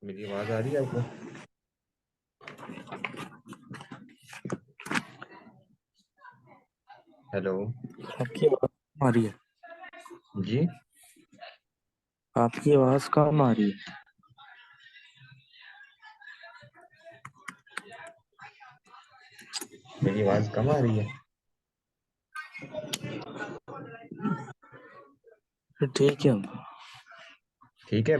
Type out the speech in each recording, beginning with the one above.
मेरी आवाज आ रही है आपको? हेलो। आपकी आवाज कम आ रही है। जी। आपकी आवाज कम आ रही है। मेरी आवाज कम आ रही है? ठीक है। ठीक है।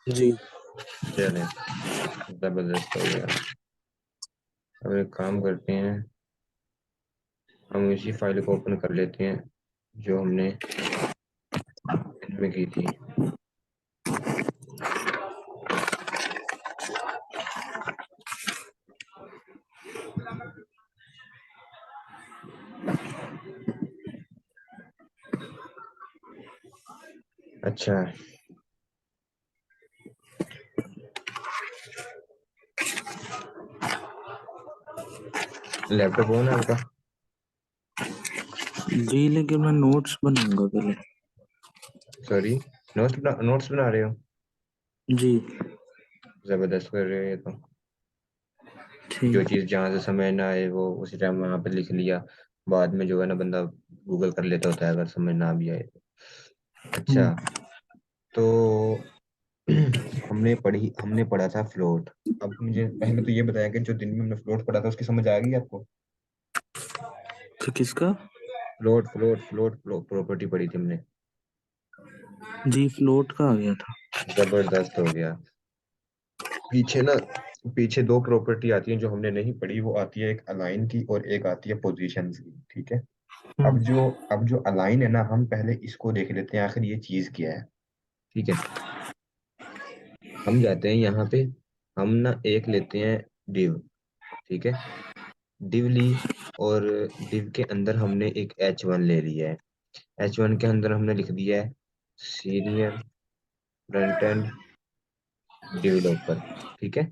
जी। चले, जबरदस्त हो गया। अब एक काम करते हैं, हम इसी फाइल को ओपन कर लेते हैं जो हमने इनमें की थी। अच्छा, लैपटॉप ऑन है आपका? जी, लेकिन मैं नोट्स बनाऊंगा पहले। सॉरी, नोट्स बना रहे हो? जी। जबरदस्त कर रहे हो ये तो। जो ठीक। चीज़ जहाँ से समझ ना आए वो उसी टाइम वहाँ पे लिख लिया, बाद में जो है ना बंदा गूगल कर लेता होता है अगर समझ ना भी आए तो। अच्छा, हम्म। तो हमने पढ़ा था फ्लोट। अब मुझे पहले तो ये बताया कि जो दिन में हमने फ्लोट पढ़ा था उसकी समझ आ गई आपको? तो किसका? फ्लोट प्रॉपर्टी पढ़ी थी हमने। जी, फ्लोट का आ गया था। जबरदस्त हो गया। पीछे ना, पीछे दो प्रॉपर्टी आती है जो हमने नहीं पढ़ी, वो आती है एक अलाइन की और एक आती है पोजीशन की। ठीक है। अब हम्म। जो अब जो अलाइन है ना, हम पहले इसको देख लेते हैं आखिर ये चीज क्या है। ठीक है। हम जाते हैं यहाँ पे, हम ना एक लेते हैं डिव। ठीक है। डिव ली, और डिव के अंदर हमने एक H1 ले लिया है। H1 के अंदर हमने लिख दिया है सीनियर फ्रंट एंड डेवलपर। ठीक है।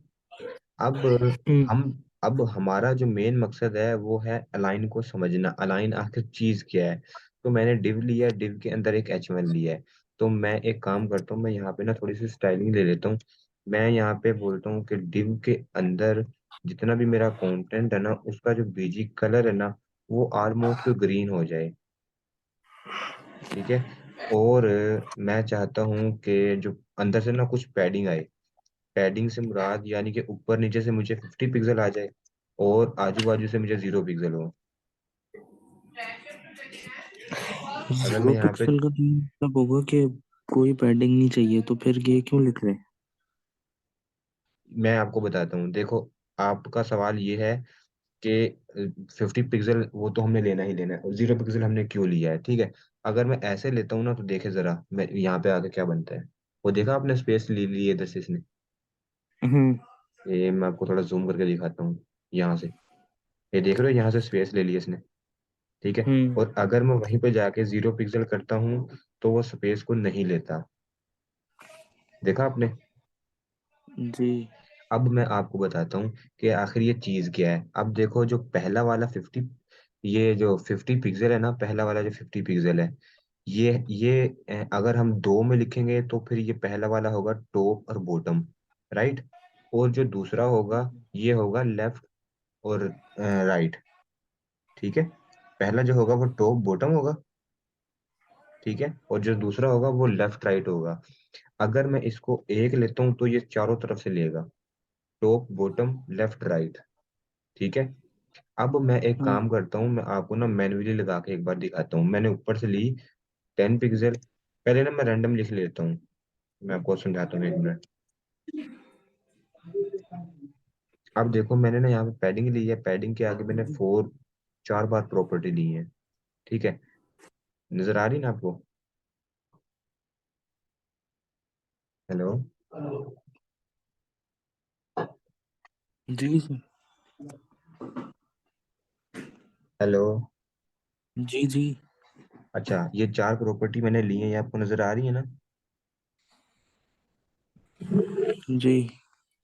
अब हम्म। हम अब हमारा जो मेन मकसद है वो है अलाइन को समझना, अलाइन आखिर चीज क्या है। तो मैंने डिव लिया, डिव के अंदर एक H1 लिया है। तो मैं एक काम करता हूँ, मैं यहाँ पे ना थोड़ी सी स्टाइलिंग ले लेता हूँ। मैं यहाँ पे बोलता हूँ कि डिव के अंदर जितना भी मेरा कंटेंट है ना, उसका जो बीजी कलर है ना, वो ऑलमोस्ट ग्रीन हो जाए। ठीक है। और मैं चाहता हूँ कि जो अंदर से ना कुछ पैडिंग आए। पैडिंग से मुराद यानी कि ऊपर नीचे से मुझे 50 पिक्सल आ जाए और आजू बाजू से मुझे 0 पिक्सल हो। अगर मैं जीरो यहाँ पे, पिक्सल का तो मतलब होगा कि कोई पैडिंग नहीं चाहिए, तो फिर ये क्यों लिख रहे हैं? मैं आपको बताता हूँ, देखो, आपका सवाल ये है कि 50 पिक्सल वो तो हमने लेना ही लेना है, और 0 पिक्सल हमने क्यों लिया है। ठीक है। अगर मैं ऐसे लेता हूँ ना, तो देखे जरा मैं यहाँ पे आके क्या बनता है। वो देखा आपने, स्पेस ले ली है इधर से इसने। हम्म। ये मैं आपको थोड़ा जूम करके दिखाता हूँ यहाँ से। ये देख रहे हो, यहाँ से स्पेस ले ली है इसने। ठीक है। हम्म। और अगर मैं वहीं पे जाके 0 पिक्सल करता हूँ तो वो स्पेस को नहीं लेता। देखा आपने? जी। अब मैं आपको बताता हूँ कि आखिर ये चीज क्या है। अब देखो, जो पहला वाला 50 पिक्सल है ना, पहला वाला जो 50 पिक्सल है, ये अगर हम दो में लिखेंगे तो फिर ये पहला वाला होगा टॉप और बॉटम, राइट। और जो दूसरा होगा, ये होगा लेफ्ट और राइट। ठीक है। पहला जो होगा वो टॉप बॉटम होगा। ठीक है। और जो दूसरा होगा वो लेफ्ट राइट होगा। अगर मैं इसको एक लेता हूँ तो ये चारों तरफ से लेगा, टॉप बॉटम लेफ्ट राइट। ठीक है। अब मैं एक हाँ। काम करता हूँ, मैं आपको ना मैन्युअली लगा के एक बार दिखाता हूँ। मैंने ऊपर से ली 10 पिक्सल। पहले ना मैं रैंडम लिख लेता हूँ, मैं आपको समझाता हूँ, 1 मिनट। अब देखो, मैंने ना यहाँ पे पैडिंग ली है, पैडिंग के आगे मैंने 4 बार प्रॉपर्टी ली है। ठीक है। नजर आ रही ना आपको? हेलो। जी सर। हेलो। जी जी। अच्छा, ये 4 प्रॉपर्टी मैंने ली है, ये आपको नजर आ रही है ना? जी।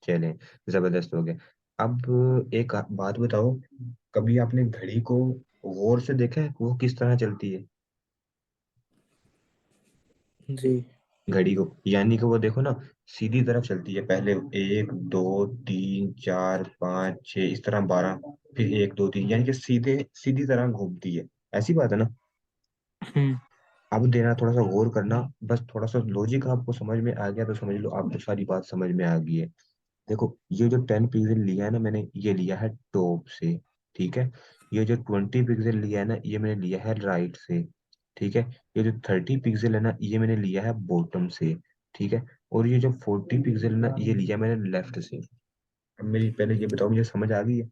चले, जबरदस्त हो गया। अब एक बात बताओ, कभी आपने घड़ी को गौर से देखा है वो किस तरह चलती है? जी। घड़ी को, यानी कि वो देखो ना, सीधी तरफ चलती है, पहले 1 2 3 4 5 6 इस तरह 12, फिर 1 2 3, यानी कि सीधे सीधी तरह घूमती है। ऐसी बात है ना। हम्म। अब देना थोड़ा सा गौर करना, बस थोड़ा सा लॉजिक आपको समझ में आ गया तो समझ लो आपको सारी बात समझ में आ गई है। देखो, ये जो 10 पिक्सल लिया है ना मैंने, ये लिया है टॉप से। ठीक है। ये जो 20 पिक्सल लिया है ना, ये मैंने लिया है राइट से। ठीक है। ये जो 30 पिक्सल है ना, ये मैंने लिया है बॉटम से। ठीक है। और ये जो 40 पिक्सल है ना, ये लिया मैंने लेफ्ट से। अब मेरी पहले ये बताओ, मुझे समझ आ गई है?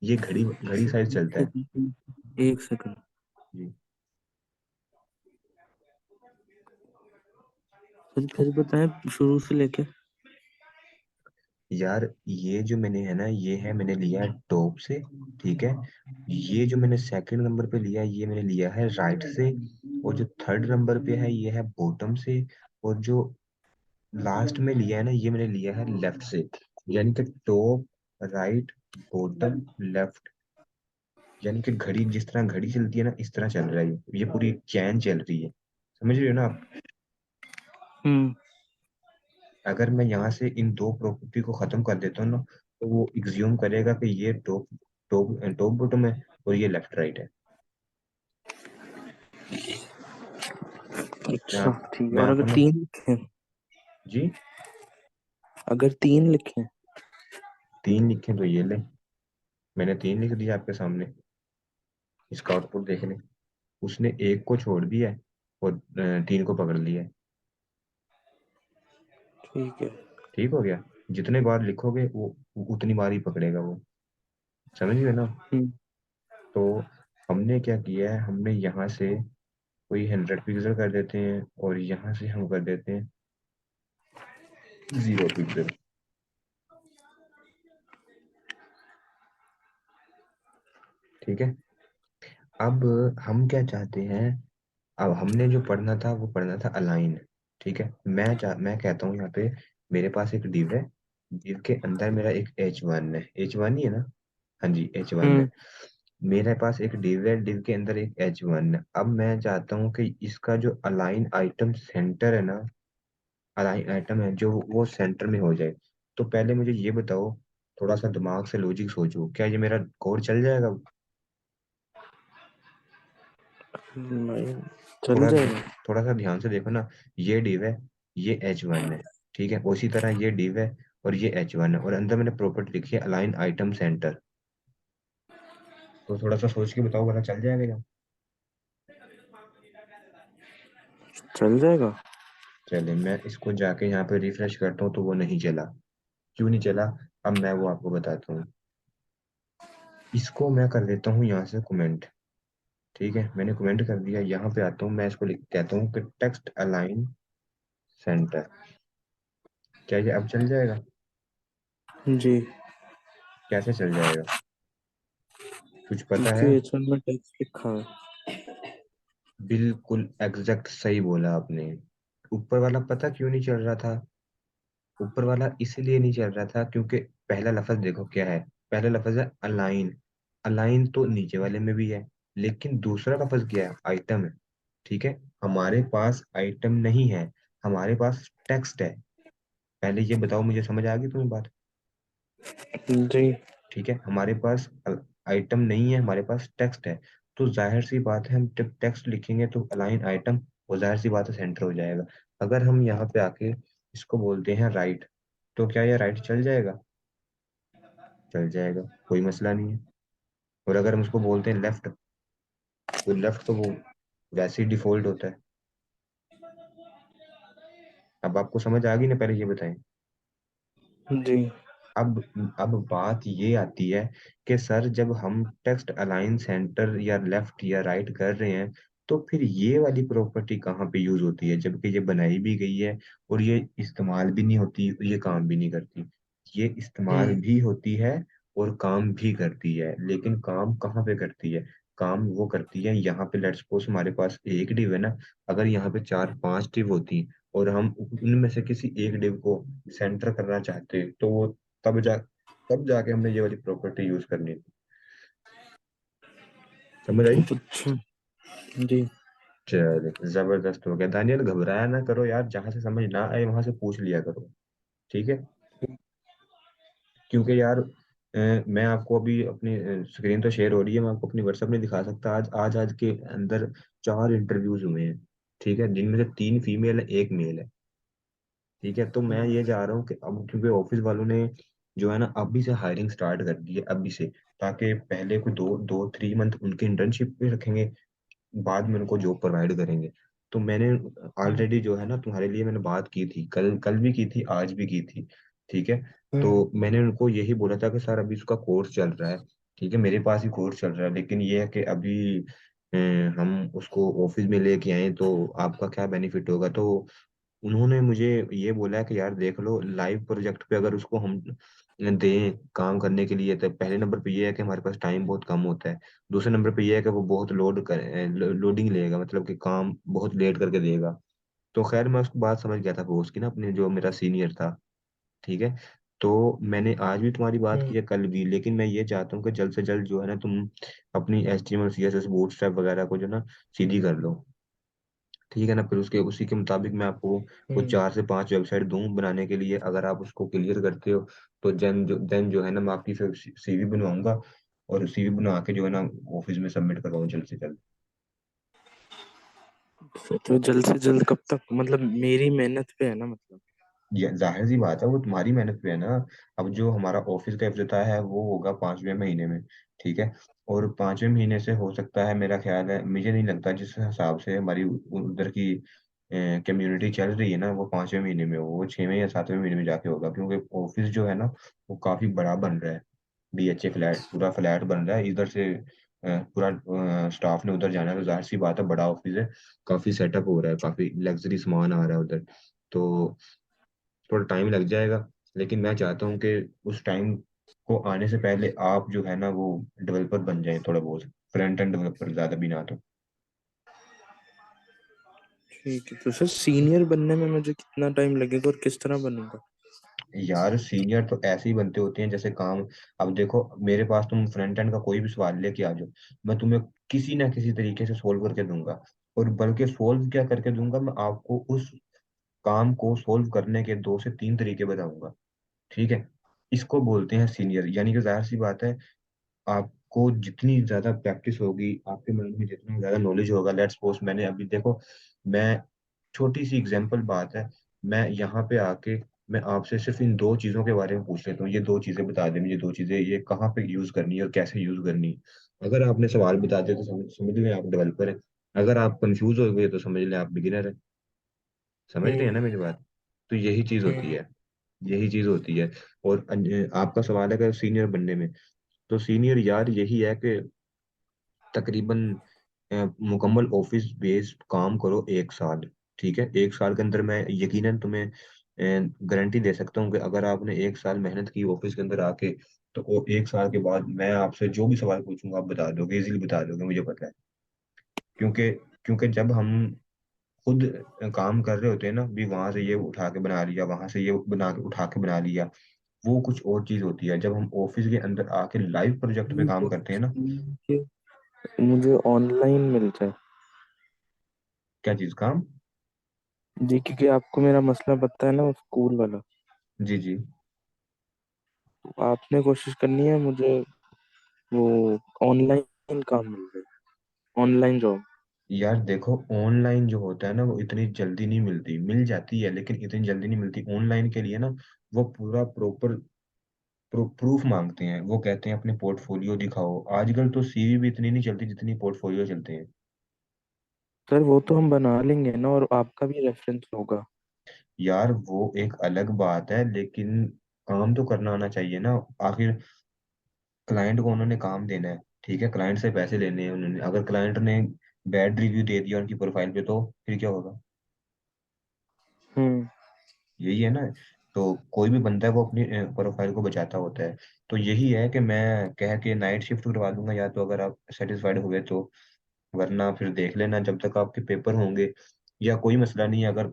ये घड़ी घड़ी साइड एक चलता है। सेकंड, एक सेकंड। जी। फिर बताएं शुरू से लेके। यार, ये जो मैंने है ना, ये है मैंने लिया है टॉप से। ठीक है। ये जो मैंने सेकंड नंबर पे लिया है, ये मैंने लिया है राइट से। और जो थर्ड नंबर पे है, ये है बॉटम से। और जो लास्ट में लिया है ना, ये मैंने लिया है लेफ्ट से। यानी कि टॉप, राइट, बॉटम, लेफ्ट। यानी कि घड़ी जिस तरह घड़ी चलती है ना, इस तरह चल रहा है ये पूरी चैन चल रही है। समझ रहे हो ना आप? हम्म। अगर मैं यहाँ से इन दो प्रॉपर्टी को खत्म कर देता हूँ ना, तो वो एग्ज्यूम करेगा कि ये टॉप टॉप टॉप बॉटम है, और ये लेफ्ट राइट है। मैं अच्छा आप ठीक है, मैं और आपको अगर ना। तीन लिखे? जी। अगर तीन लिखे? 3 लिखे तो ये ले, मैंने 3 लिख दिया आपके सामने। इसका आउटपुट देख लें। उसने एक को छोड़ दिया है, और 3 को पकड़ लिया है। ठीक है। ठीक हो गया। जितने बार लिखोगे वो उतनी बार ही पकड़ेगा वो। समझ गए ना? हम्म। तो हमने क्या किया है, हमने यहाँ से कोई 100 पिक्सल कर देते हैं, और यहाँ से हम कर देते हैं 0 पिक्सल। ठीक है। अब हम क्या चाहते हैं, अब हमने जो पढ़ना था वो पढ़ना था अलाइन। ठीक है। मैं कहता हूँ यहाँ पे, मेरे पास एक डिव है। डिव के अंदर मेरा एक H1 है, H1 ही है ना? हाँ जी, H1 है। हम्म। मेरे पास एक डिव है, डिव के अंदर एक H1 है। अब मैं चाहता हूँ कि इसका जो अलाइन आइटम सेंटर है ना, अलाइन आइटम है जो वो सेंटर में हो जाए। तो पहले मुझे ये बताओ, थोड़ा सा दिमाग से लॉजिक सोचो, क्या ये मेरा कोड चल जाएगा? नहीं, चल थोड़ा जाएगा। थोड़ा सा ध्यान से देखो ना। ये डिव है, ये H1 है। ठीक है। उसी तरह ये डिव है, और ये H1 है, और अंदर मैंने प्रॉपर्टी लिखी है अलाइन आइटम सेंटर। तो थोड़ा सा सोच के बताओ, पता चल जाएगा क्या? चल जाएगा। चले, मैं इसको जाके यहाँ पे रिफ्रेश करता हूँ, तो वो नहीं चला। क्यों नहीं चला? अब मैं वो आपको बताता हूँ। इसको मैं कर देता हूँ यहाँ से कमेंट। ठीक है, मैंने कमेंट कर दिया। यहाँ पे आता हूँ, मैं इसको लिख कहता हूँ कि टेक्स्ट अलाइन सेंटर। क्या ये अब चल जाएगा? जी। कैसे चल जाएगा? कुछ पता क्योंकि है? H1 में टेक्स्ट लिखा है। बिल्कुल एग्जैक्ट सही बोला आपने। ऊपर वाला पता क्यों नहीं चल रहा था? ऊपर वाला इसलिए नहीं चल रहा था क्योंकि पहला लफ्ज देखो क्या है। पहला लफ्ज है अलाइन। अलाइन तो नीचे वाले में भी है, लेकिन दूसरा लफ्ज क्या है? आइटम है। ठीक है। हमारे पास आइटम नहीं है, हमारे पास टेक्स्ट है। पहले ये बताओ, मुझे समझ आ गई तुम्हें बात? जी। ठीक है। हमारे पास आइटम नहीं है, हमारे पास टेक्स्ट है। तो जाहिर सी बात है, हम जब टेक्स्ट लिखेंगे तो अलाइन आइटम, वो जाहिर सी बात है सेंटर हो जाएगा। अगर हम यहाँ पे आके इसको बोलते हैं राइट, तो क्या ये राइट चल जाएगा? चल जाएगा, कोई मसला नहीं है। और अगर हम उसको बोलते हैं लेफ्ट, तो लेफ्ट तो वो वैसे ही डिफॉल्ट होता है। अब आपको समझ आ गई ना? पहले ये बताएं। जी। अब बात ये आती है कि सर, जब हम टेक्स्ट अलाइन सेंटर या लेफ्ट या राइट कर रहे हैं, तो फिर ये वाली प्रॉपर्टी कहाँ पे यूज होती है, जबकि ये बनाई भी गई है, और ये इस्तेमाल भी नहीं होती, ये काम भी नहीं करती। ये इस्तेमाल हम्म। भी होती है और काम भी करती है, लेकिन काम कहाँ पे करती है? काम वो करती है यहाँ पे। लेट्स सपोज हमारे पास एक डिव है ना, अगर यहाँ पे 4 5 डिव होती, और हम उनमें से किसी एक डिव को सेंटर करना चाहते, तो वो तब जा तब जाके हमने ये वाली प्रॉपर्टी यूज करनी थी। समझ आई? अच्छा। जी। चल जबरदस्त हो गया दानियल, घबराया ना करो यार, जहां से समझ ना आए वहां से पूछ लिया करो। ठीक है। क्योंकि यार मैं आपको अभी अपनी स्क्रीन तो शेयर हो रही है, मैं आपको अपनी व्हाट्सएप नहीं दिखा सकता। आज के अंदर 4 इंटरव्यूज हुए हैं। ठीक है, जिनमें से 3 फीमेल है, एक मेल है। ठीक है, तो मैं हम्म। ये चाह रहा हूँ कि अब क्योंकि ऑफिस वालों ने जो है ना अभी से हायरिंग स्टार्ट कर दी है अभी से, ताकि पहले कोई 2-3 मंथ उनके इंटर्नशिप पे रखेंगे, बाद में उनको जॉब प्रोवाइड करेंगे। तो मैंने हम्म। ऑलरेडी जो है ना तुम्हारे लिए मैंने बात की थी, कल कल भी की थी, आज भी की थी। ठीक है। हम्म। तो मैंने उनको यही बोला था कि सर अभी उसका कोर्स चल रहा है। ठीक है, मेरे पास ही कोर्स चल रहा है, लेकिन ये है कि अभी हम उसको ऑफिस में लेके आए तो आपका क्या बेनिफिट होगा। तो उन्होंने मुझे ये बोला है कि यार देख लो, लाइव प्रोजेक्ट पे अगर उसको हम दें काम करने के लिए, तो पहले नंबर पे ये है कि हमारे पास टाइम बहुत कम होता है। दूसरे नंबर पे ये है कि वो बहुत लोडिंग लेगा, मतलब कि काम बहुत लेट करके देगा। तो खैर मैं उसकी बात समझ गया था बॉस की ना, अपने जो मेरा सीनियर था। ठीक है। तो मैंने आज भी तुम्हारी बात की हम्म। है, कल भी, लेकिन मैं ये चाहता हूँ कि जल्द से जल्द जो है ना तुम अपनी HTML CSS बूटस्ट्रैप वगैरह को जो ना सीधी कर लो। ठीक है ना, फिर उसके उसी के मुताबिक मैं आपको कुछ हम्म। 4 से 5 वेबसाइट दूं बनाने के लिए। अगर आप उसको क्लियर करते हो तो देन जो है ना मैं आपकी फिर CV बनवाऊंगा, और CV बना के जो है ना ऑफिस में सबमिट करवाऊँ जल्द से जल्द। तो जल्द से जल्द कब तक, मतलब मेरी मेहनत पे है ना मतलब। ये जाहिर सी बात है, वो तुम्हारी मेहनत पे है ना। अब जो हमारा ऑफिस का इफ्तिताह है वो होगा 5वें महीने में। ठीक है। और 5वें महीने से हो सकता है, मेरा ख्याल है, मुझे नहीं लगता जिस हिसाब से हमारी उधर की कम्युनिटी चल रही है ना, वो 5वें महीने में हो, वो 6वें या 7वें महीने में जाके होगा, क्योंकि ऑफिस जो है ना वो काफी बड़ा बन रहा है। BHA फ्लैट, पूरा फ्लैट बन रहा है इधर से। पूरा स्टाफ ने उधर जाना है, तो जाहिर सी बात है बड़ा ऑफिस है। काफी सेटअप हो रहा है, काफी लग्जरी सामान आ रहा है उधर। तो थोड़ा टाइम लग जाएगा, लेकिन मैं चाहता हूँ कि उस टाइम को आने से पहले आप जो है ना वो डेवलपर बन जाए, थोड़ा बहुत फ्रंट एंड डेवलपर, ज्यादा भी ना तो। ठीक है, तो सर सीनियर बनने में मुझे कितना टाइम लगेगा और किस तरह बनूंगा? यार सीनियर तो ऐसे ही बनते होते हैं जैसे काम। अब देखो, मेरे पास तुम फ्रंट एंड का कोई भी सवाल लेके आ जाओ, मैं तुम्हें किसी ना किसी तरीके से सोल्व करके दूंगा। और बल्कि सोल्व क्या करके दूंगा, मैं आपको उस काम को सोल्व करने के 2 से 3 तरीके बताऊंगा। ठीक है। इसको बोलते हैं सीनियर, यानी कि जाहिर सी बात है, आपको जितनी ज्यादा प्रैक्टिस होगी, आपके माइंड में जितना ज्यादा नॉलेज होगा। लेट्स सपोज मैंने अभी देखो, मैं छोटी सी एग्जांपल बात है, मैं यहाँ पे आके मैं आपसे सिर्फ इन 2 चीजों के बारे में पूछ लेता हूँ, ये 2 चीजें बता दें मुझे, 2 चीजें ये कहाँ पे यूज करनी है और कैसे यूज करनी है। अगर आपने सवाल बता दिया तो समझ लें आप डेवलपर हैं। अगर आप कंफ्यूज हो गए तो समझ लें आप बिगिनर हैं। समझ रहे हैं हम्म। ना मेरी बात। तो यही चीज होती हम्म। है, यही चीज होती है। और आपका सवाल है कि सीनियर बनने में, तो सीनियर यार यही है कि तकरीबन मुकम्मल ऑफिस बेस्ड काम करो 1 साल। ठीक है, 1 साल के अंदर मैं यकीनन तुम्हें गारंटी दे सकता हूँ कि अगर आपने 1 साल मेहनत की ऑफिस के अंदर आके, तो वो 1 साल के बाद मैं आपसे जो भी सवाल पूछूंगा आप बता दोगे, इजीली बता दोगे, मुझे पता है। क्योंकि क्योंकि जब हम खुद काम कर रहे होते हैं ना, भी वहां से ये उठा के बना लिया, वहां से ये बना के उठा के बना लिया, वो कुछ और चीज होती है। जब हम ऑफिस के अंदर आके लाइव प्रोजेक्ट पे मैं काम करते कोशिश हैं ना। की कि मुझे ऑनलाइन मिल जाए। क्या चीज काम? जी, क्योंकि आपको मेरा मसला पता है ना, वो स्कूल वाला। जी जी। तो आपने कोशिश करनी है मुझे वो ऑनलाइन काम मिल जाए, ऑनलाइन जॉब। यार देखो, ऑनलाइन जो होता है ना वो इतनी जल्दी नहीं मिलती, मिल जाती है लेकिन इतनी जल्दी नहीं मिलती। ऑनलाइन के लिए ना वो पूरा प्रॉपर प्रूफ मांगते हैं। वो कहते हैं अपने पोर्टफोलियो दिखाओ। आजकल तो CV भी इतनी नहीं चलती जितनी पोर्टफोलियो चलते हैं। सर वो तो हम बना लेंगे ना, और आपका भी रेफरेंस होगा। यार वो एक अलग बात है, लेकिन काम तो करना आना चाहिए ना। आखिर क्लाइंट को उन्होंने काम देना है। ठीक है, क्लाइंट से पैसे लेने हैं उन्होंने, अगर क्लाइंट ने बैड रिव्यू दे दिया उनकी प्रोफाइल पे तो फिर क्या होगा? हम्म। यही है ना। तो कोई भी बंदा है वो अपनी प्रोफाइल को बचाता होता है। तो यही है कि मैं कह के नाइट शिफ्ट करवा दूंगा, या तो अगर आप सेटिस्फाइड हुए तो, वरना फिर देख लेना जब तक आपके पेपर होंगे। या कोई मसला नहीं है, अगर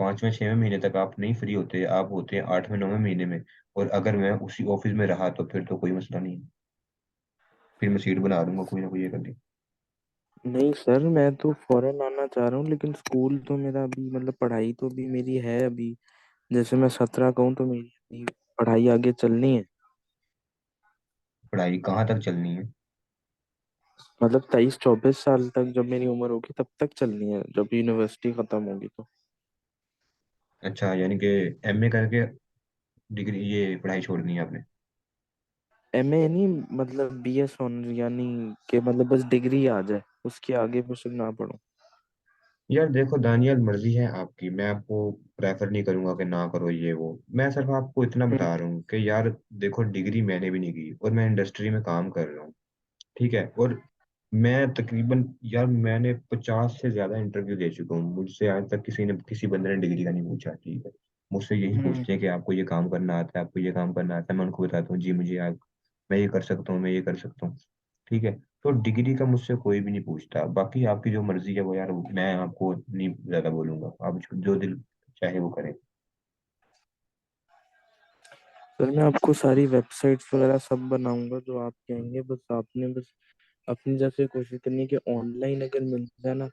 5वें 6वें महीने तक आप नहीं फ्री होते, आप होते हैं 8वें 9वें महीने में, और अगर मैं उसी ऑफिस में रहा तो फिर तो कोई मसला नहीं है, फिर मैं सीट बना दूंगा कोई ना कोई एक आधी। नहीं सर, मैं तो फॉरेन आना चाह रहा हूँ, लेकिन स्कूल तो मेरा अभी मतलब पढ़ाई तो अभी मेरी है अभी। जैसे मैं 17 का हूँ तो मेरी अभी पढ़ाई आगे चलनी है। पढ़ाई कहाँ तक चलनी है? मतलब 23-24 साल तक जब मेरी उम्र होगी तब तक चलनी है, जब यूनिवर्सिटी खत्म होगी तो। अच्छा, यानी कि एमए करके डिग्री, ये पढ़ाई छोड़नी है आपने? एमए नहीं, मतलब बीएस ऑनर, यानी कि मतलब बस डिग्री आ जाए, उसके आगे कुछ ना पढूं। यार देखो दानियल, मर्जी है आपकी, मैं आपको प्रेफर नहीं करूंगा कि ना करो ये वो। मैं सिर्फ आपको इतना हम्म। बता रहा हूँ कि यार देखो, डिग्री मैंने भी नहीं की और मैं इंडस्ट्री में काम कर रहा हूँ। ठीक है। और मैं तकरीबन, यार मैंने 50 से ज्यादा इंटरव्यू दे चुका हूँ, मुझसे आज तक किसी बंदे ने डिग्री का नहीं पूछा। ठीक है। मुझसे यही हम्म। पूछते हैं कि आपको ये काम करना आता है, आपको ये काम करना आता है। मैं उनको बताता हूँ जी मुझे मैं ये कर सकता हूँ, मैं ये कर सकता हूँ। ठीक है। तो डिग्री का मुझसे कोई भी नहीं पूछता। बाकी आपकी जो मर्जी है वो, यार मैं आपको नहीं ज्यादा बोलूंगा, आप जो दिल चाहे वो करें। सर मैं आपको सारी वेबसाइट्स वगैरह सब बनाऊंगा जो आप कहेंगे, बस आपने बस अपनी जैसे कोशिश करनी है कि ऑनलाइन अगर मिल जाए ना,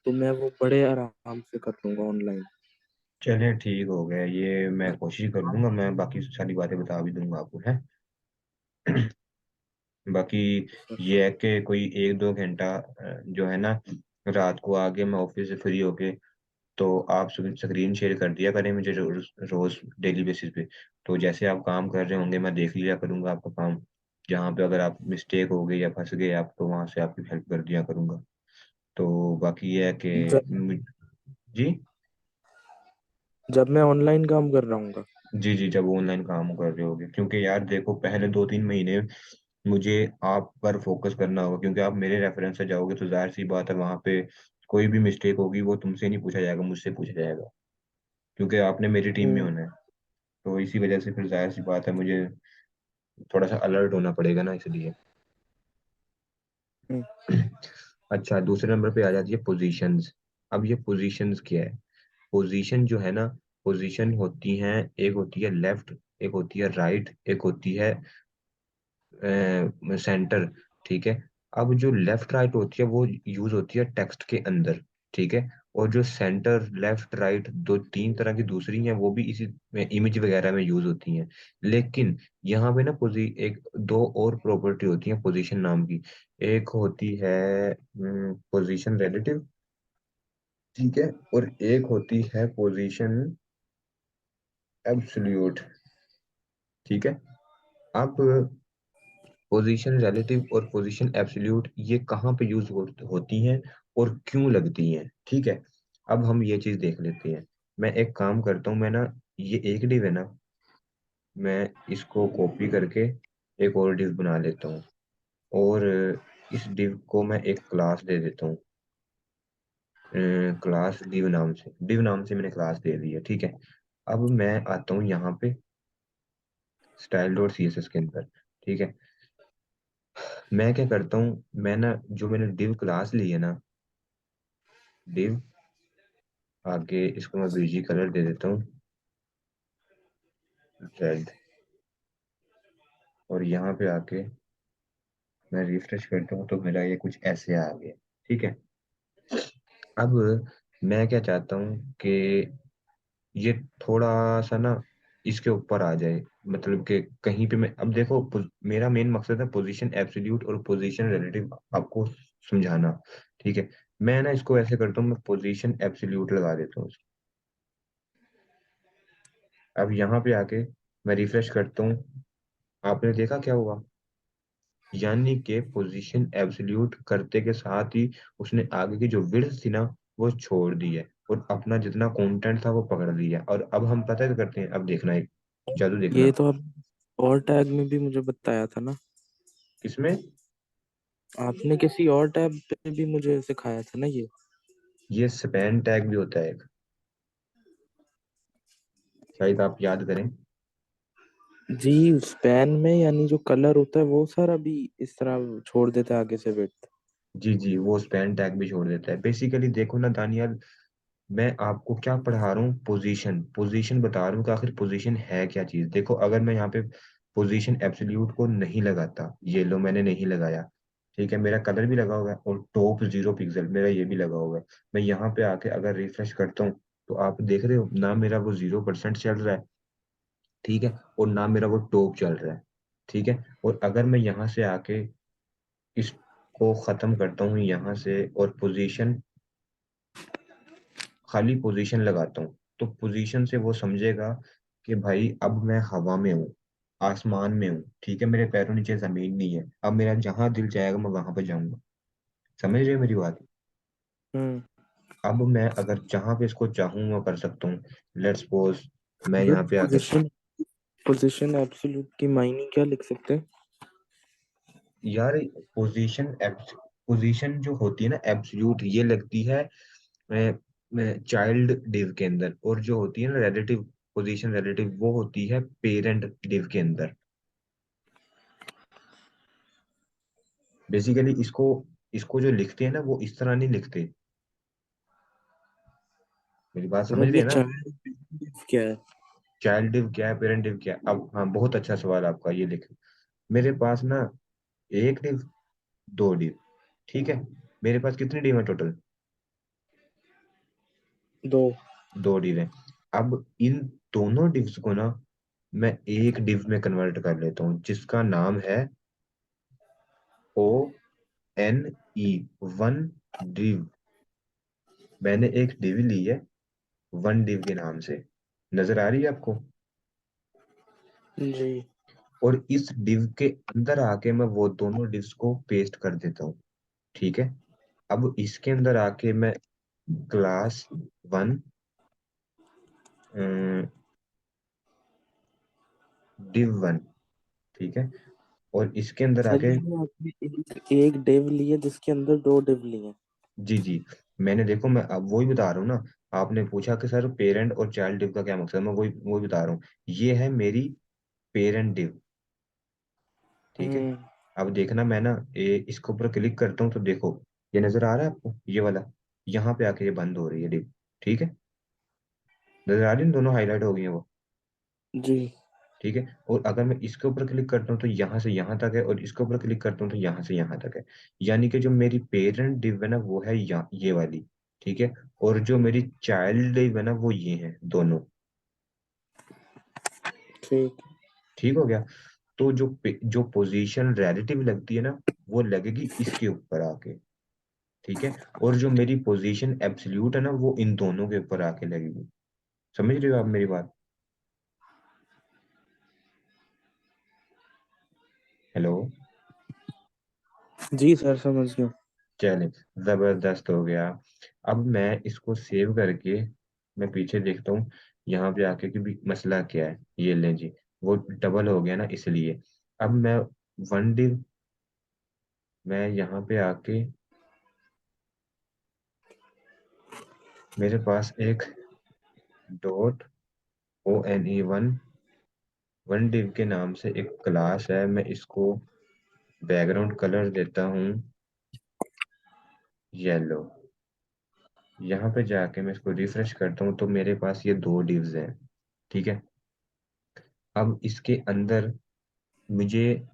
तो मैं वो बड़े आराम से कर लूंगा ऑनलाइन। चले ठीक हो गया, ये मैं कोशिश कर लूंगा, मैं बाकी सारी बातें बता भी दूंगा आपको, है। बाकी ये है कि कोई 1-2 घंटा जो है ना, रात को आके मैं ऑफिस से फ्री होके, तो आप स्क्रीन शेयर कर दिया करें मुझे रोज रोज डेली बेसिस पे। तो जैसे आप काम कर रहे होंगे मैं देख लिया करूंगा आपका काम। जहाँ पे अगर आप मिस्टेक हो गई या फंस गए आप, तो वहां से आपकी हेल्प कर दिया करूंगा। तो बाकी ये है कि जब जी। जब मैं ऑनलाइन काम कर रहा हूँ। जी जी, जब ऑनलाइन काम कर रहे होगे, क्योंकि यार देखो पहले 2-3 महीने मुझे आप पर फोकस करना होगा, क्योंकि आप मेरे रेफरेंस से जाओगे तो जाहिर सी बात है वहां पे कोई भी मिस्टेक होगी वो तुमसे नहीं पूछा जाएगा, मुझसे पूछा जाएगा, क्योंकि आपने मेरी टीम में हम्म। होना है। तो इसी वजह से फिर जाहिर सी बात है मुझे थोड़ा सा अलर्ट होना पड़ेगा ना, इसलिए। हम्म। अच्छा, दूसरे नंबर पे आ जाती है पोजीशंस। अब ये पोजीशंस क्या है? पोजीशन जो है ना, पोजीशन होती हैं, एक होती है लेफ्ट, एक होती है राइट, एक होती है सेंटर। ठीक है। अब जो लेफ्ट राइट होती है वो यूज होती है टेक्स्ट के अंदर। ठीक है। और जो सेंटर लेफ्ट राइट, दो तीन तरह की दूसरी हैं, वो भी इसी इमेज वगैरह में यूज होती हैं। लेकिन यहाँ पे ना एक दो और प्रॉपर्टी होती है पोजीशन नाम की। एक होती है पोजीशन रिलेटिव। ठीक है। और एक होती है पोजीशन एब्सोल्यूट। ठीक है। अब पोजीशन रिलेटिव और पोजीशन एब्सोल्यूट ये कहाँ पे यूज होती हैं और क्यों लगती हैं? ठीक है। अब हम ये चीज देख लेते हैं। मैं एक काम करता हूँ, मैं ना, ये एक डिव है ना, मैं इसको कॉपी करके एक और डिव बना लेता हूँ। और इस डिव को मैं एक क्लास दे देता हूँ। क्लास डिव नाम से मैंने क्लास दे दी है। ठीक है। अब मैं आता हूँ यहाँ पे style dot C S S के अंदर। ठीक है। मैं क्या करता हूँ, मैं ना, जो मैंने डिव क्लास ली है ना, डिव, आगे इसको मैं बीजी कलर दे देता हूँ, रेड। और यहाँ पे आके मैं रिफ्रेश करता हूँ तो मेरा ये कुछ ऐसे आ गया। ठीक है। अब मैं क्या चाहता हूँ कि ये थोड़ा सा ना इसके ऊपर आ जाए, मतलब कि कहीं पे मैं, अब देखो मेरा मेन मकसद है पोजीशन एब्सोल्यूट और पोजीशन रिलेटिव आपको समझाना। ठीक है। मैं ना इसको ऐसे करता हूँ, मैं पोजीशन एब्सोल्यूट लगा देता हूँ। अब यहाँ पे आके मैं रिफ्रेश करता हूँ, आपने देखा क्या हुआ? यानी कि पोजीशन एब्सोल्यूट करते के साथ ही उसने आगे की जो विड्थ थी ना वो छोड़ दी है, और अपना जितना कंटेंट था वो पकड़ लिया। और अब हम पता है क्या करते हैं, अब देखना एक जादू ये देखना। तो आप और टैग में भी मुझे बताया था ना। किसमें? आपने किसी और टैब पे भी मुझे सिखाया था ना ये। ये स्पैन टैग भी होता है एक, शायद आप याद करें। जी, स्पैन में यानी जो कलर होता है वो सर अभी इस तरह छोड़ देता है आगे से विड्थ। जी जी, वो स्पैन टैग भी छोड़ देता है। बेसिकली देखो ना दानियाल, मैं आपको क्या पढ़ा रहा हूँ, पोजीशन पोजीशन बता रहा हूँ कि आखिर पोजीशन है क्या चीज। देखो अगर मैं यहाँ पे पोजीशन एब्सोल्यूट को नहीं लगाता, ये लो मैंने नहीं लगाया, ठीक है, मेरा कलर भी लगा हुआ है और टॉप 0 पिक्सल मेरा ये भी लगा हुआ है। मैं यहाँ पे आके अगर रिफ्रेश करता हूँ तो आप देख रहे हो ना, मेरा वो 0% चल रहा है, ठीक है, और ना मेरा वो टॉप चल रहा है, ठीक है। और अगर मैं यहाँ से आके इसको खत्म करता हूँ यहाँ से और पोजीशन, खाली पोजीशन लगाता हूँ, तो पोजीशन से वो समझेगा कि भाई अब मैं हवा में हूँ, आसमान में हूँ, ठीक है, मेरे पैरों नीचे जमीन नहीं है, अब मेरा जहां दिल जाएगा मैं वहां पे जाऊंगा। समझ रहे हो मेरी बात? हम्म। अब मैं अगर जहां पे इसको चाहूँ मैं कर सकता हूँ। लेट्स सपोज मैं बस यहाँ पे आकर, पोजीशन पोजीशन एब्सोल्यूट की मायने क्या लिख सकते हैं? यार पोजीशन, पोजीशन जो होती है ना एब्सोल्यूट, ये लगती है चाइल्ड डिव के अंदर, और जो होती है ना रिलेटिव पोजीशन, रिलेटिव वो होती है पेरेंट डिव के अंदर। बेसिकली इसको इसको जो लिखते हैं ना वो इस तरह नहीं लिखते। मेरी बात समझ मतलब रहे ये हैं ना? चाइल्ड क्या है? चाइल्ड डिव क्या है, पेरेंट डिव क्या है? अब हाँ, बहुत अच्छा सवाल आपका, ये लिख। मेरे पास ना एक डिव, दो डिव, ठीक है। मेरे पास कितनी डिव है टोटल? दो। दो डिव है। अब इन दोनों डिव्स को ना मैं एक डिव में कन्वर्ट कर लेता हूँ जिसका नाम है O N E, one div. मैंने एक डिव ली है वन डिव के नाम से, नजर आ रही है आपको? जी। और इस डिव के अंदर आके मैं वो दोनों डिव्स को पेस्ट कर देता हूँ, ठीक है। अब इसके अंदर आके मैं क्लास वन डिव वन, ठीक है, और इसके अंदर सर आके, ये जो आपने एक डिव लिया जिसके अंदर दो डिव लिए। जी जी, मैंने देखो, मैं अब वही बता रहा हूँ ना। आपने पूछा कि सर पेरेंट और चाइल्ड डिव का क्या मकसद है, मैं वही वही बता रहा हूँ। ये है मेरी पेरेंट डिव, ठीक है। हम्म। अब देखना, मैं ना इसके ऊपर क्लिक करता हूँ तो देखो, ये नजर आ रहा है आपको ये वाला? यहाँ पे आके ये बंद हो रही है डिव, ठीक है। नजर आ रही है ना, दोनों हाईलाइट हो गई है वो, जी। ठीक है। और अगर मैं इसके ऊपर क्लिक करता हूँ तो यहाँ से यहाँ तक है, और इसके ऊपर क्लिक करता हूँ तो यहाँ से यहाँ तक है। यानी कि जो मेरी पेरेंट डिव है ना वो है ये वाली, ठीक है। और जो मेरी चाइल्ड डिव है ना वो ये है दोनों। ठीक। ठीक हो गया। तो जो पोजीशन रिलेटिव लगती है ना वो लगेगी इसके ऊपर आके, ठीक है। और जो मेरी पोजीशन एब्सोल्यूट है ना वो इन दोनों के ऊपर आके लगेगी। समझ रहे हो आप मेरी बात? हेलो? जी सर समझ गया। चले, जबरदस्त हो गया। अब मैं इसको सेव करके मैं पीछे देखता हूँ यहाँ पे आके कि भी मसला क्या है। ये लें जी, वो डबल हो गया ना इसलिए। अब मैं वन डिव, मैं यहाँ पे आके मेरे पास एक dot O N E one, one div के नाम से एक क्लास है। मैं इसको बैकग्राउंड कलर देता हूँ येलो। यहाँ पे जाके मैं इसको रिफ्रेश करता हूँ तो मेरे पास ये दो डिव्स हैं, ठीक है। अब इसके अंदर मुझे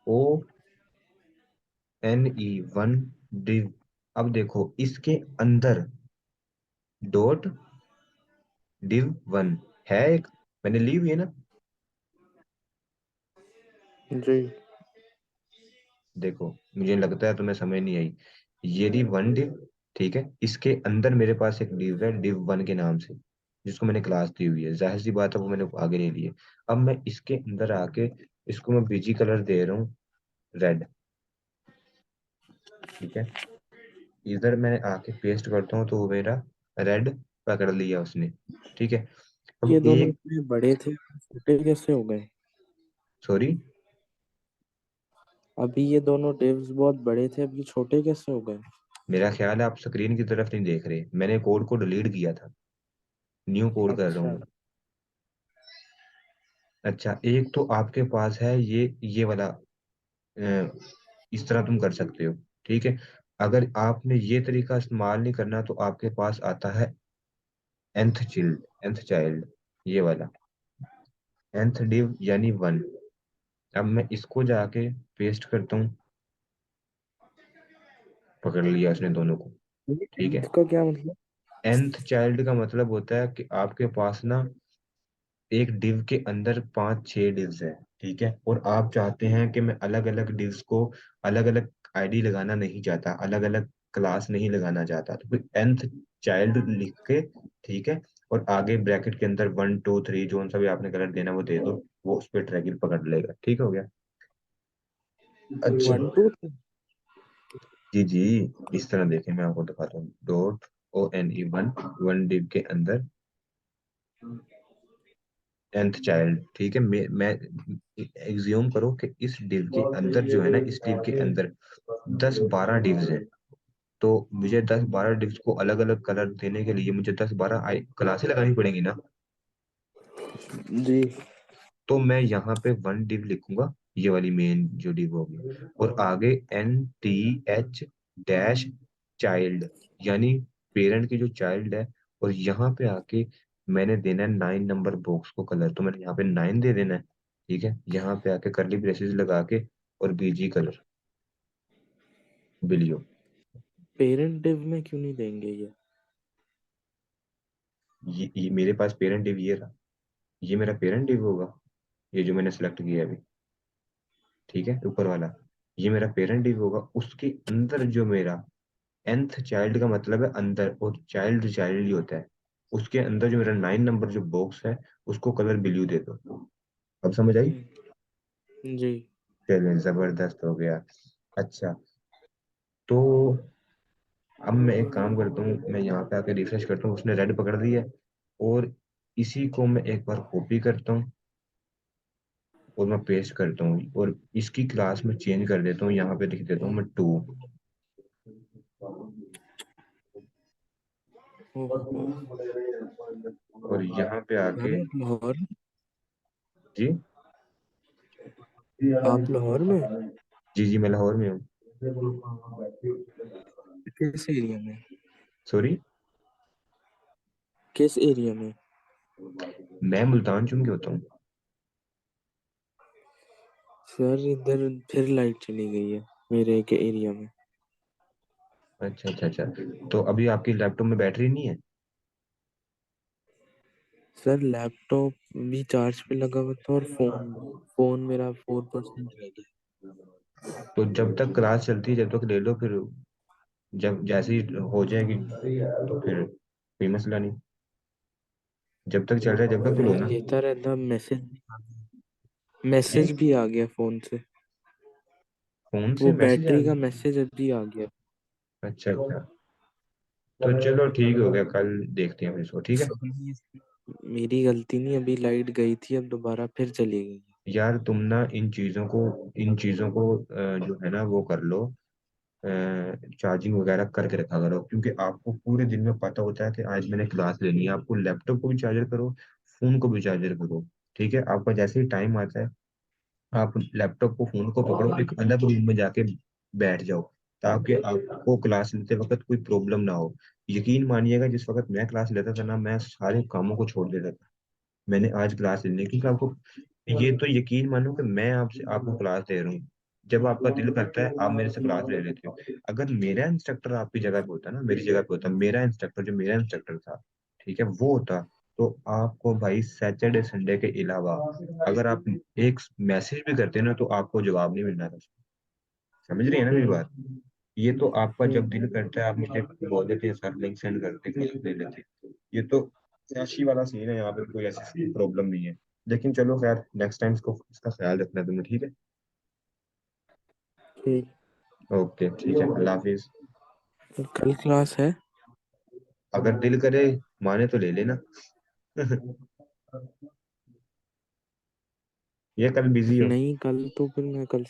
O N E one div, अब देखो इसके अंदर डॉट डिव वन है एक, मैंने ली हुई है ना। जी। देखो मुझे लगता है तुम्हें समझ नहीं आई। ये रही वन डिव, ठीक है, इसके अंदर मेरे पास एक डिव है डिव वन के नाम से, जिसको मैंने क्लास दी हुई है, जाहिर सी बात है वो मैंने आगे ले ली है। अब मैं इसके अंदर आके इसको मैं बीजी कलर दे रहा हूँ रेड, ठीक है। इधर मैंने आके पेस्ट करता हूँ तो वो मेरा रेड पकड़ लिया उसने, ठीक है। ये अब दोनों एक, इतने बड़े थे, छोटे कैसे हो गए? सॉरी, अभी ये दोनों डिव्स बहुत बड़े थे, अभी छोटे कैसे हो गए? मेरा ख्याल है आप स्क्रीन की तरफ नहीं देख रहे, मैंने कोड को डिलीट किया था, न्यू कोड कर रहा हूँ अच्छा। मैं। अच्छा, एक तो आपके पास है ये वाला, इस तरह तुम कर सकते हो, ठीक है। अगर आपने ये तरीका इस्तेमाल नहीं करना तो आपके पास आता है एंथ चाइल्ड, ये वाला, nth div यानी वन। अब मैं इसको जाके पेस्ट करता हूँ। पकड़ लिया उसने दोनों को। ठीक है। इसका क्या मतलब? nth चाइल्ड का मतलब होता है कि आपके पास ना एक डिव के अंदर 5-6 डिव्स है। ठीक है, और आप चाहते हैं कि मैं अलग अलग डिव्स को अलग अलग आईडी लगाना नहीं चाहता, अलग अलग क्लास नहीं लगाना चाहता, तो फिर nth चाइल्ड लिख के, ठीक है, और आगे ब्रैकेट के अंदर 1 2 3 जो सा भी आपने कलर देना वो दे दो, वो उस पर ट्रैकिंग पकड़ लेगा। ठीक हो गया। अच्छा। 1 2 जी जी, इस तरह देखें, मैं आपको दिखाता हूँ। .one, वन डिव के अंदर nth चाइल्ड। ठीक है, मैं एग्ज्यूम करो कि इस डिव के अंदर जो है ना, इस डिव के अंदर 10-12 डिव्स हैं। तो मुझे 10-12 डिव्स को अलग अलग कलर देने के लिए मुझे 10-12 क्लासें लगानी पड़ेंगी ना। जी। तो मैं यहाँ पे वन डिव लिखूंगा, ये वाली मेन जो डिव होगी, और आगे NTH-चाइल्ड, यानी पेरेंट की जो चाइल्ड है। और यहाँ पे आके मैंने देना है 9 नंबर बॉक्स को कलर, तो मैंने यहाँ पे 9 दे देना है। ठीक है, यहाँ पे आके करली ब्रेसेस लगा के और बीजी कलर बिलियो। पेरेंट डिव में क्यों नहीं देंगे ये? ये मेरे पास पेरेंट डिव ये रहा, ये मेरा पेरेंट डिव होगा, ये जो मैंने सेलेक्ट किया है अभी। ठीक है, ऊपर वाला ये मेरा पेरेंट डिव होगा। उसके अंदर जो मेरा nth चाइल्ड का मतलब है अंदर, और चाइल्ड चाइल्ड ही होता है। उसके अंदर जो मेरा 9 नंबर जो बॉक्स है, उसको कलर ब्लू दे दो। अब समझ आई। जी। चलिए, जबरदस्त हो गया। अच्छा, तो अब मैं एक काम करता हूँ, मैं यहाँ पे आके रिफ्रेश करता हूँ, उसने रेड पकड़ लिया है। और इसी को मैं एक बार कॉपी करता हूँ और मैं पेस्ट करता हूँ, और इसकी क्लास में चेंज कर देता हूँ, यहाँ पे लिख देता हूँ मैं 2। ओहो। और यहाँ पे सर आके, आप लाहौर, जी आप लाहौर में जी जी, मैं लाहौर में हूँ। किस एरिया में? सॉरी, किस एरिया में? मैं मुल्तान चुन के होता हूँ। सर इधर फिर लाइट चली गई है मेरे के एरिया में। अच्छा अच्छा अच्छा, तो अभी आपकी लैपटॉप में बैटरी नहीं है? सर लैपटॉप भी चार्ज पे लगा हुआ था और फोन मेरा 4% रह गया। तो जब तक क्लास चलती है जब तक ले लो, फिर जब जैसे ही हो जाएगी तो फिर कोई मसला नहीं। जब तक चल रहा है जब तक तो लो मैं ना। लेता रहता, जी, मैसेज भी आ गया फोन से। फोन से वो मैसेज आ बैटरी का गया? मैसेज अभी आ गया। अच्छा अच्छा, तो चलो ठीक हो गया, कल देखते हैं फिर इसको। ठीक है। सॉरी, मेरी गलती नहीं, अभी लाइट गई थी, अब दोबारा फिर चली गई। यार तुम ना इन चीजों को जो है ना वो कर लो, चार्जिंग वगैरह करके रखा करो, क्योंकि आपको पूरे दिन में पता होता है कि आज मैंने क्लास लेनी है। आपको लैपटॉप को भी चार्जर करो, फोन को भी चार्जर करो। ठीक है, आपका जैसे ही टाइम आता है, आप लैपटॉप को फोन को पकड़ो, एक अलग रूम में जाके बैठ जाओ, ताकि आपको क्लास लेते वक्त कोई प्रॉब्लम ना हो। यकीन मानिएगा, जिस वक्त मैं क्लास लेता था ना, मैं सारे कामों को छोड़ देता था। मैंने आज क्लास लेनी है, क्योंकि आपको ये तो यकीन मानो कि मैं आपसे आपको क्लास दे रहा हूँ। जब आपका दिल करता है आप मेरे से क्लास ले लेते हो। अगर मेरा इंस्ट्रक्टर आपकी जगह पे होता ना, मेरी जगह पे होता, मेरा इंस्ट्रक्टर था, ठीक है, वो होता, तो आपको भाई सैटरडे संडे के अलावा अगर आप एक मैसेज भी करते ना, तो आपको जवाब नहीं मिलना था। समझ रही है ना मेरी हम्म। बात? ये तो आपका जब हम्म। दिल करता है आप मुझे बोल देते हैं, सर लिंक सेंड करते क्लास ले लेते। ये तो ऐसी वाला सीन है, यहाँ पे कोई ऐसी प्रॉब्लम नहीं है। लेकिन चलो खैर, नेक्स्ट टाइम इसका ख्याल रखना तुम्हें। ठीक है। ठीक। ओके, ठीक है, अल्लाह हाफिज। तो कल क्लास है? अगर दिल करे, माने तो ले लेना। ये कल बिजी हो? नहीं, कल तो फिर मैं कल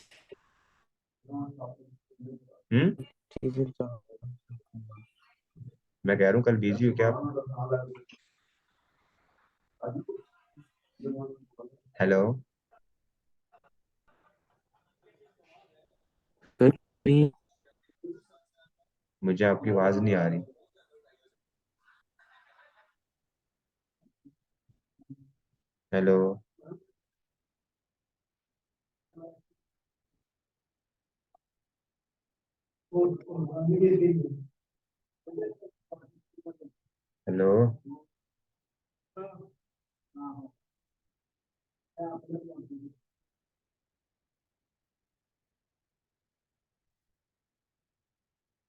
हम्म, चीजें मैं कह रहा हूँ कल बिजी हो क्या आप? हेलो, नहीं। मुझे आपकी आवाज नहीं आ रही। हेलो। हेलो।